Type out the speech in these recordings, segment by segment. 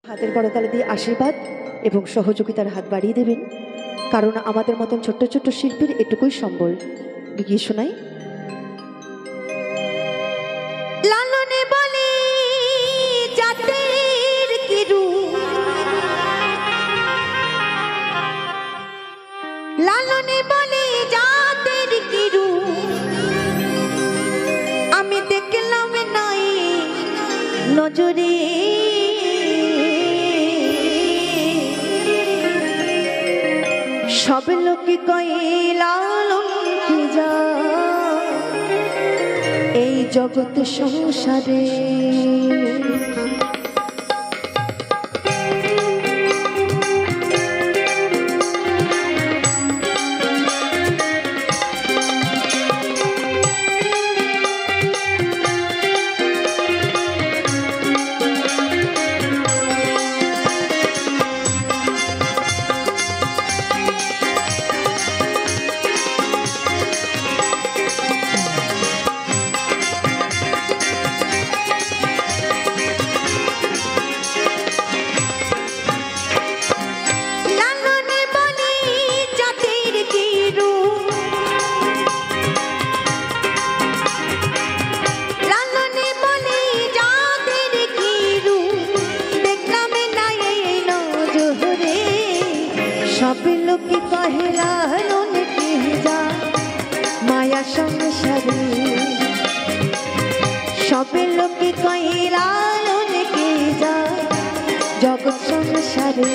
হাতের করতালি দিয়ে আশীর্বাদ এবং সহযোগিতার হাত বাড়িয়ে দেবেন, কারণ আমাদের মতন ছোট্ট ছোট্ট শিল্পীর এটুকুই সম্বল। গিয়ে শোনাই। লালনে বলে জাতের কিরু, লালনে বলে জাতের কিরু, আমি দেখলাম নাই নজরে। সব লোকে কয় লালন কি যা এই জগৎ সংসারে। সব লোকে কহে লালন কি যা মায়া সংসারে। সব লোকে কহে লালন কি যা জগৎ সংসারে।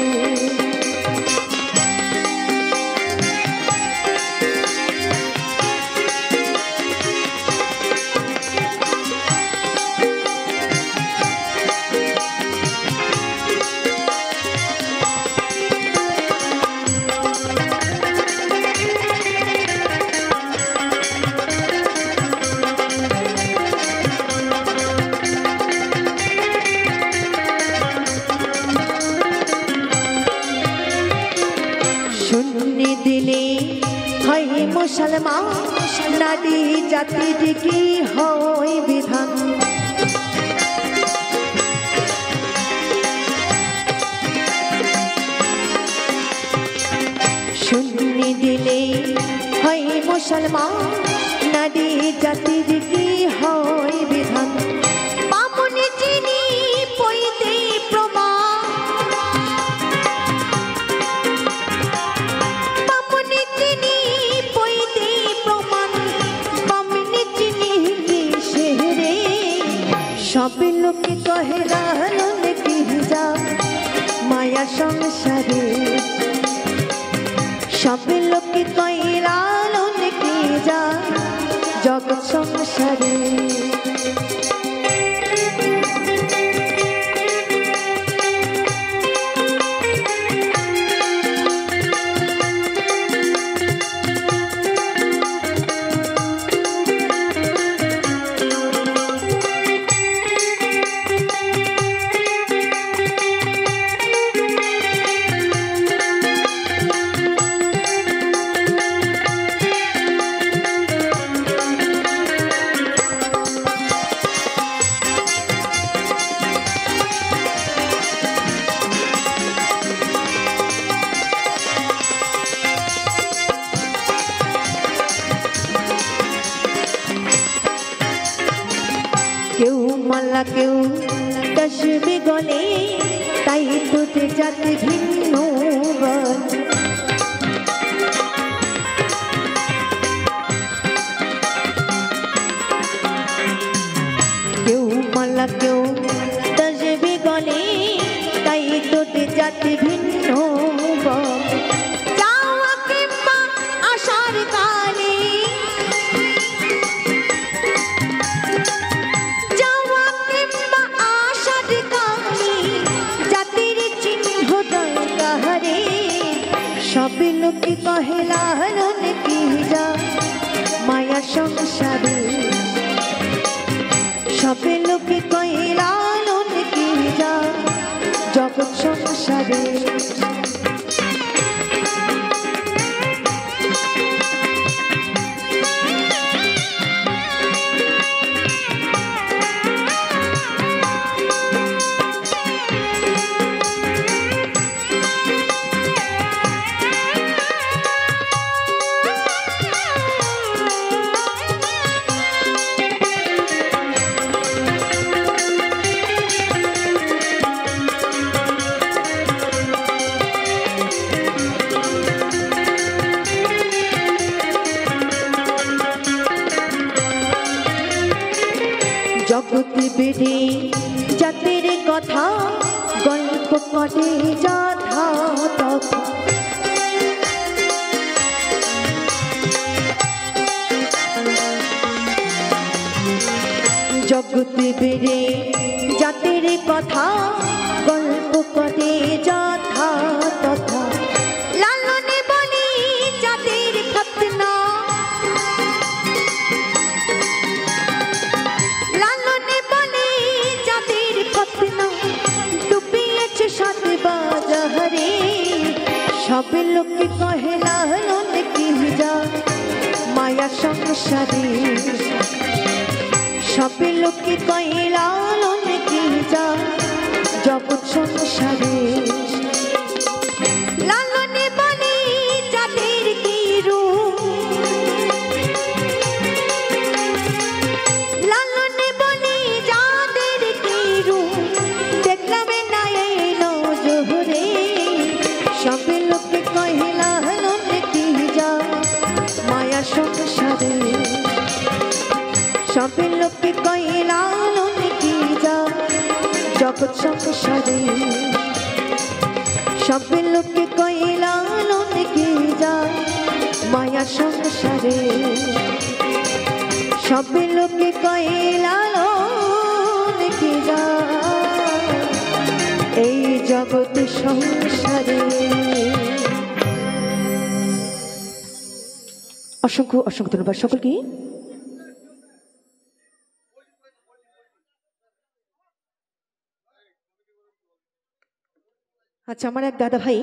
শূন্যে দিলে হয় মুসলমান, নারী জাতির কি হয় বিধান। শূন্যে দিলে হয় মুসলমান, নারী জাতির কি হয় বিধান। বামুনি চিনি পইতে প্রমাণ, বামুনি চিনি পইতে প্রমাণ, বামুনি চিনি শেহরে। সব লোকে কহে লালন কি যা মায়া সংসারে। সব লোকে কহে লালন কি যা জগৎ সংসারে। কেউ মালা কেউ তসবি গলে, তাই দুটি জাতি ভিন্ন বল। কেউ মালা কেউ তসবি গলে, তাই দুটি জাতি ভিন্ন বল। যাওয়া কিংবা আসার কালে, সব লোকে কহে লালন কি যা মায়া সংসারে। সব লোকে কহে লালন কি যা জগৎ সংসারে। বেদে জাতির কথা গল্প করে যথা তথা জগতে বেড়ে জাতির কথা গল্প করে যথা তথা লালনে বলি জাতির খতনা লালনে বলি জাতির খতনা ডুবিয়েছে সাত বাজারে সব লোকে কহে লালন কি যা মায়া সংসারে সব লোকে কহে লালন কি যা জগৎ সংসারে লালনে বলে জাতির কি রূপ লালনে বলে জাতির কি রূপ দেখলাম না এই নজরে সব লোকে কহে লালন কি যা মায়া সংসারে সব লোকে কহে লালন কি যা জগৎ সংসারে সব লোকে কহে লালন কি যা মায়া সংসারে সব লোকে কহে লালন কি যা এই জগৎ সংসারে। অসংখ্য অসংখ্য ধন্যবাদ সকলকে। আচ্ছা, আমার এক দাদা ভাই